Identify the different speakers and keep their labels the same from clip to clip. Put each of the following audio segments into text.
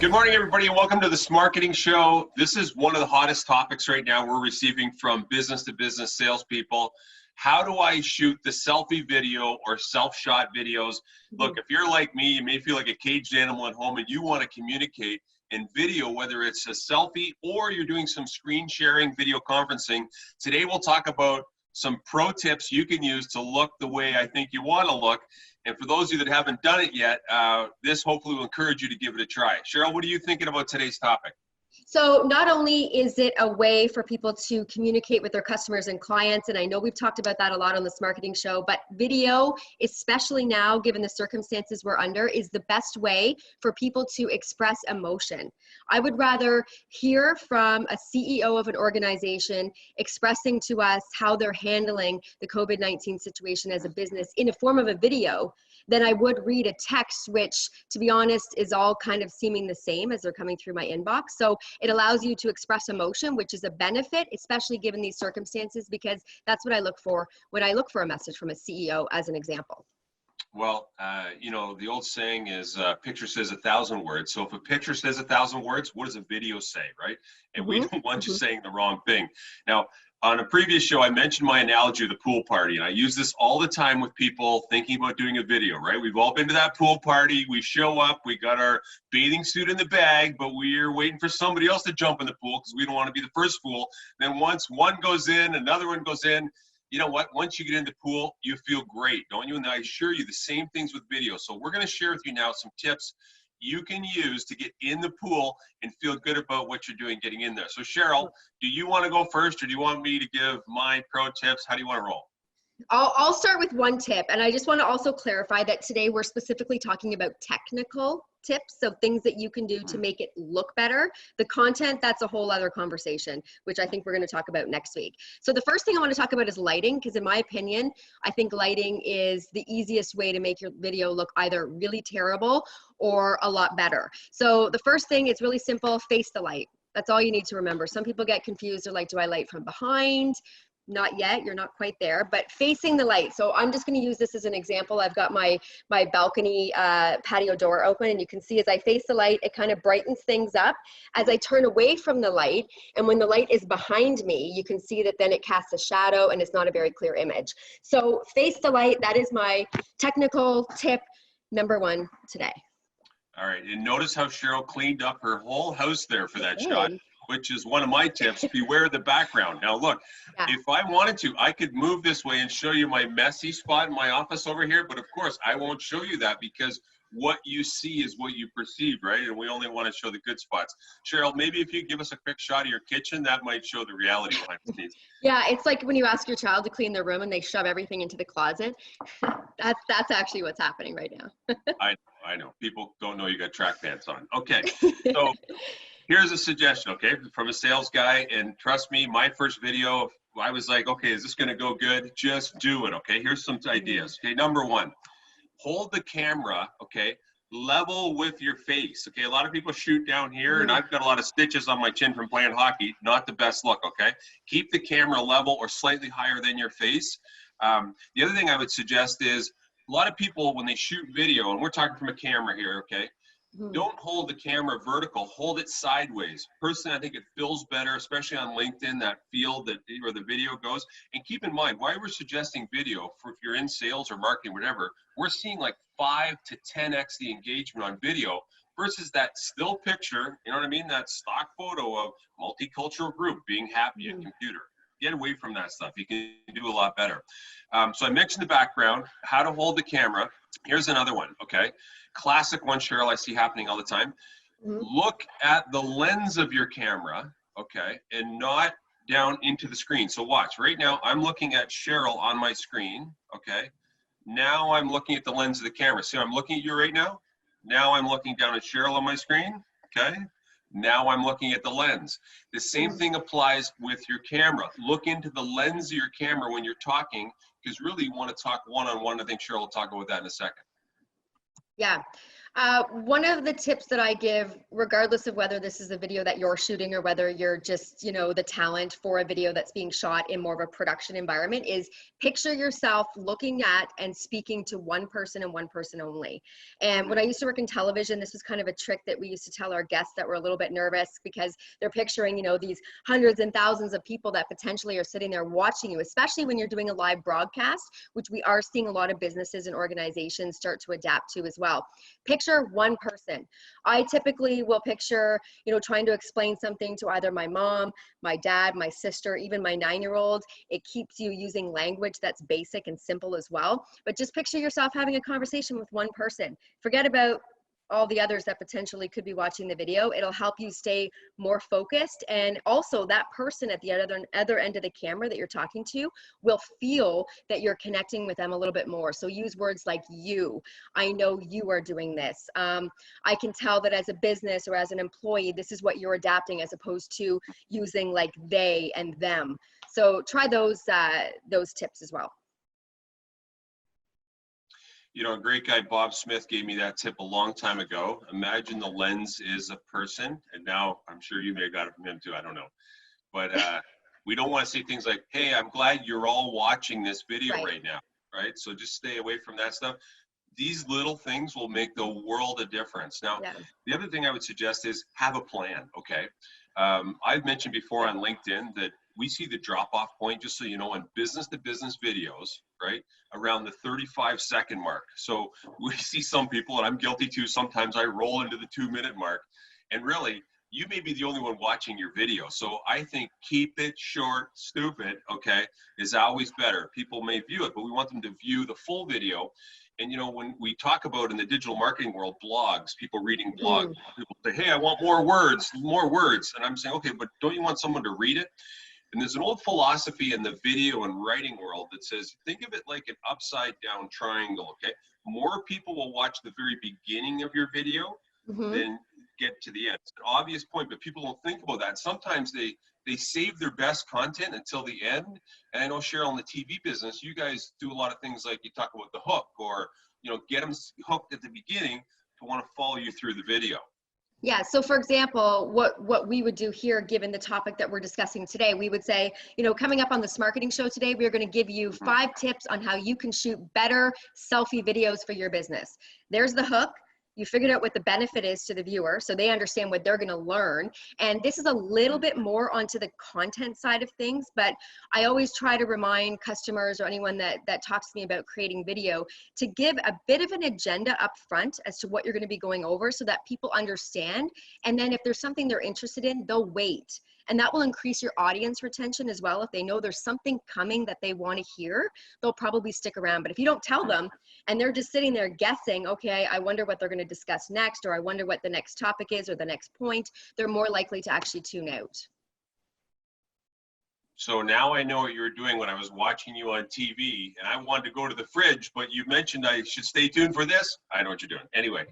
Speaker 1: Good morning, everybody, and welcome to the Smarketing Show. This is one of the hottest topics right now we're receiving from business-to-business salespeople. How do I shoot the selfie video or self-shot videos? Look, if you're like me, you may feel like a caged animal at home and you want to communicate in video, whether it's a selfie or you're doing some screen sharing, video conferencing. Today, we'll talk about some pro tips you can use to look the way I think you want to look. And for those of you that haven't done it yet, this hopefully will encourage you to give it a try. Cheryl, what are you thinking about today's topic?
Speaker 2: So not only is it a way for people to communicate with their customers and clients, and I know we've talked about that a lot on the Smarketing Show, but video, especially now, given the circumstances we're under, is the best way for people to express emotion. I would rather hear from a CEO of an organization expressing to us how they're handling the COVID-19 situation as a business in a form of a video than I would read a text, which, to be honest, is all kind of seeming the same as they're coming through my inbox. So it allows you to express emotion, which is a benefit, especially given these circumstances, because that's what I look for when I look for a message from a CEO, as an example.
Speaker 1: Well, you know, the old saying is picture says 1,000 words. So if a picture says 1,000 words, what does a video say, right? And we don't want you saying the wrong thing. Now, on a previous show, I mentioned my analogy of the pool party, and I use this all the time with people thinking about doing a video, right? We've all been to that pool party. We show up, we got our bathing suit in the bag, but we're waiting for somebody else to jump in the pool because we don't want to be the first fool. Then once one goes in, another one goes in. You know what? Once you get in the pool, you feel great, don't you? And I assure you the same things with video. So we're going to share with you now some tips you can use to get in the pool and feel good about what you're doing getting in there. So Cheryl, do you want to go first or do you want me to give my pro tips? How do you want to roll?
Speaker 2: I'll start with one tip, and I just want to also clarify that today we're specifically talking about technical tips, so things that you can do to make it look better. The content, that's a whole other conversation, which I think we're going to talk about next week. So the first thing I want to talk about is lighting, because in my opinion, I think lighting is the easiest way to make your video look either really terrible or a lot better. So the first thing, it's really simple, face the light. That's all you need to remember. Some people get confused. They're like, do I light from behind? Not yet, you're not quite there, but facing the light. So I'm just going to use this as an example. I've got my balcony patio door open, and you can see as I face the light, it kind of brightens things up. As I turn away from the light, and when the light is behind me, you can see that then it casts a shadow and it's not a very clear image. So face the light, that is my technical tip number one today.
Speaker 1: All right, and notice how Cheryl cleaned up her whole house there for that shot, which is one of my tips. Beware the background. Now look, if I wanted to, I could move this way and show you my messy spot in my office over here, but of course I won't show you that because what you see is what you perceive, right? And we only want to show the good spots. Cheryl, maybe if you give us a quick shot of your kitchen, that might show the reality behind the scenes.
Speaker 2: Yeah, it's like when you ask your child to clean their room and they shove everything into the closet. That's actually what's happening right now.
Speaker 1: I know. People don't know you got track pants on. Okay, so here's a suggestion, okay, from a sales guy, and trust me, my first video, I was like, okay, is this going to go good? Just do it, okay? Here's some ideas. Okay, number one, hold the camera, okay, level with your face. Okay, a lot of people shoot down here, and I've got a lot of stitches on my chin from playing hockey. Not the best look, okay? Keep the camera level or slightly higher than your face. The other thing I would suggest is a lot of people, when they shoot video, and we're talking from a camera here, okay, don't hold the camera vertical, hold it sideways. Personally, I think it feels better, especially on LinkedIn, that feel that where the video goes. And keep in mind, why we're suggesting video, for if you're in sales or marketing, whatever, we're seeing like 5 to 10x the engagement on video versus that still picture, you know what I mean? That stock photo of multicultural group being happy at computer. Get away from that stuff. You can do a lot better. So I mentioned the background, how to hold the camera. Here's another one, okay? Classic one, Cheryl, I see happening all the time. Look at the lens of your camera, okay, and not down into the screen. So watch, right now I'm looking at Cheryl on my screen, okay? Now I'm looking at the lens of the camera. See, I'm looking at you right now. Now I'm looking down at Cheryl on my screen, okay? Now I'm looking at the lens. The same thing applies with your camera. Look into the lens of your camera when you're talking, because really you want to talk one-on-one. I think Cheryl will talk about that in a second.
Speaker 2: Yeah. One of the tips that I give, regardless of whether this is a video that you're shooting or whether you're just, the talent for a video that's being shot in more of a production environment, is picture yourself looking at and speaking to one person and one person only. And when I used to work in television, this was kind of a trick that we used to tell our guests that were a little bit nervous because they're picturing, these hundreds and thousands of people that potentially are sitting there watching you, especially when you're doing a live broadcast, which we are seeing a lot of businesses and organizations start to adapt to as well. Picture one person. I typically will picture, trying to explain something to either my mom, my dad, my sister, even my 9-year-old. It keeps you using language that's basic and simple as well. But just picture yourself having a conversation with one person. Forget about all the others that potentially could be watching the video. It'll help you stay more focused. And also that person at the other end of the camera that you're talking to will feel that you're connecting with them a little bit more. So use words like you. I know you are doing this. I can tell that as a business or as an employee, this is what you're adapting, as opposed to using like they and them. So try those tips as well.
Speaker 1: A great guy, Bob Smith, gave me that tip a long time ago. Imagine the lens is a person. And now I'm sure you may have got it from him too. I don't know. But we don't want to say things like, hey, I'm glad you're all watching this video right now. Right. So just stay away from that stuff. These little things will make the world a difference. Now, the other thing I would suggest is have a plan. Okay. I've mentioned before on LinkedIn that we see the drop-off point, just so you know, on business-to-business videos, right, around the 35-second mark. So we see some people, and I'm guilty too, sometimes I roll into the 2-minute mark, and really, you may be the only one watching your video. So I think keep it short, stupid, okay, is always better. People may view it, but we want them to view the full video. And when we talk about in the digital marketing world, blogs, people reading blogs, people say, hey, I want more words. And I'm saying, okay, but don't you want someone to read it? And there's an old philosophy in the video and writing world that says, think of it like an upside down triangle, okay? More people will watch the very beginning of your video than get to the end. It's an obvious point, but people don't think about that. Sometimes they save their best content until the end. And I know, Cheryl, in the TV business, you guys do a lot of things like you talk about the hook, or get them hooked at the beginning to want to follow you through the video.
Speaker 2: Yeah, so for example, what we would do here, given the topic that we're discussing today, we would say, coming up on the Smarketing show today, we're going to give you 5 tips on how you can shoot better selfie videos for your business. There's the hook. You figured out what the benefit is to the viewer, so they understand what they're going to learn. And this is a little bit more onto the content side of things, but I always try to remind customers or anyone that talks to me about creating video to give a bit of an agenda up front as to what you're going to be going over, so that people understand. And then if there's something they're interested in, they'll wait. And that will increase your audience retention as well. If they know there's something coming that they want to hear, they'll probably stick around. But if you don't tell them and they're just sitting there guessing, okay, I wonder what they're going to discuss next, or I wonder what the next topic is, or the next point, they're more likely to actually tune out.
Speaker 1: So now I know what you were doing when I was watching you on TV, and I wanted to go to the fridge, but you mentioned I should stay tuned for this. I know what you're doing. Anyway,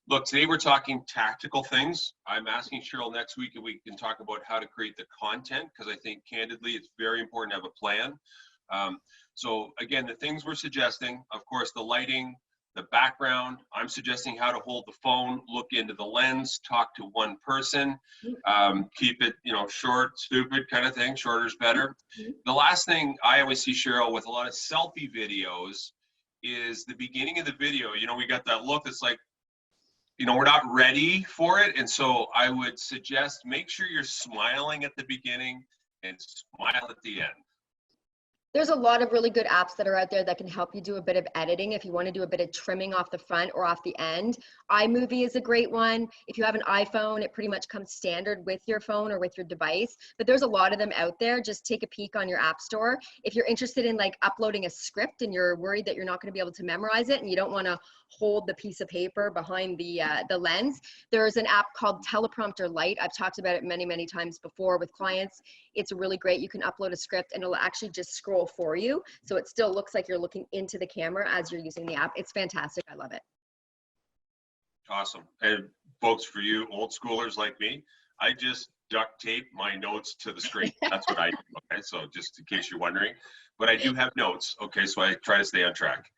Speaker 1: look, today we're talking tactical things. I'm asking Cheryl next week if we can talk about how to create the content, because I think candidly it's very important to have a plan. So again, the things we're suggesting, of course, the lighting, the background. I'm suggesting how to hold the phone, look into the lens, talk to one person, keep it, short, stupid kind of thing. Shorter is better. The last thing I always see, Cheryl, with a lot of selfie videos is the beginning of the video. We got that look that's like, we're not ready for it. And so I would suggest make sure you're smiling at the beginning and smile at the end.
Speaker 2: There's a lot of really good apps that are out there that can help you do a bit of editing if you want to do a bit of trimming off the front or off the end. iMovie is a great one. If you have an iPhone, it pretty much comes standard with your phone or with your device, but there's a lot of them out there. Just take a peek on your app store. If you're interested in like uploading a script and you're worried that you're not going to be able to memorize it and you don't want to hold the piece of paper behind the lens, there's an app called Teleprompter Lite. I've talked about it many, many times before with clients. It's really great. You can upload a script and it'll actually just scroll for you. So it still looks like you're looking into the camera as you're using the app. It's fantastic. I love it.
Speaker 1: Awesome. And folks, for you old schoolers like me, I just duct tape my notes to the screen. That's what I do. Okay. So just in case you're wondering, but I do have notes. Okay. So I try to stay on track.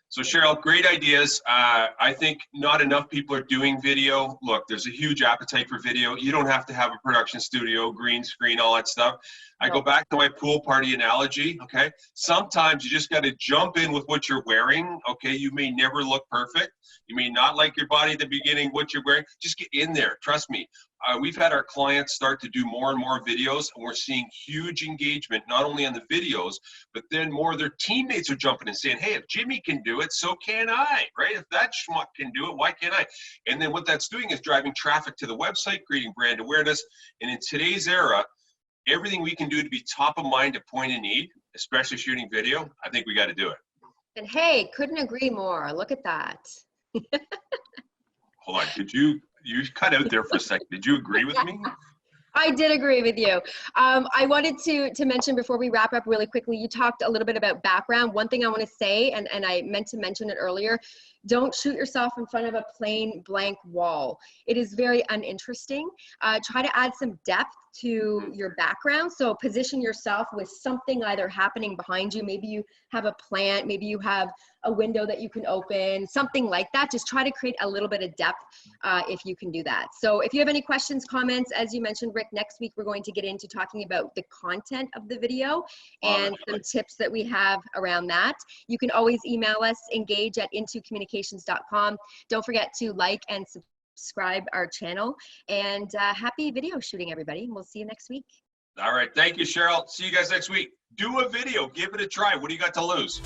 Speaker 1: So Cheryl, great ideas. I think not enough people are doing video. Look, there's a huge appetite for video. You don't have to have a production studio, green screen, all that stuff. I go back to my pool party analogy, okay? Sometimes you just got to jump in with what you're wearing, okay? You may never look perfect. You may not like your body at the beginning, what you're wearing. Just get in there, trust me. We've had our clients start to do more and more videos, and we're seeing huge engagement, not only on the videos, but then more of their teammates are jumping and saying, hey, if Jimmy can do it, so can I, right? If that schmuck can do it, why can't I? And then what that's doing is driving traffic to the website, creating brand awareness. And in today's era, everything we can do to be top of mind at point of need, especially shooting video, I think we got to do it.
Speaker 2: And hey, couldn't agree more. Look at that.
Speaker 1: Hold on, you cut out there for a second. Did you agree with me?
Speaker 2: I did agree with you. I wanted to mention before we wrap up really quickly, you talked a little bit about background. One thing I want to say, and I meant to mention it earlier, don't shoot yourself in front of a plain blank wall. It is very uninteresting. Try to add some depth to your background. So position yourself with something either happening behind you. Maybe you have a plant, maybe you have a window that you can open, something like that. Just try to create a little bit of depth if you can do that. So if you have any questions, comments, as you mentioned, Rick, next week we're going to get into talking about the content of the video and some tips that we have around that. You can always email us, engage@intocommunications.com. Don't forget to like and subscribe our channel, and happy video shooting, everybody. We'll see you next week.
Speaker 1: All right. Thank you, Cheryl. See you guys next week. Do a video. Give it a try. What do you got to lose?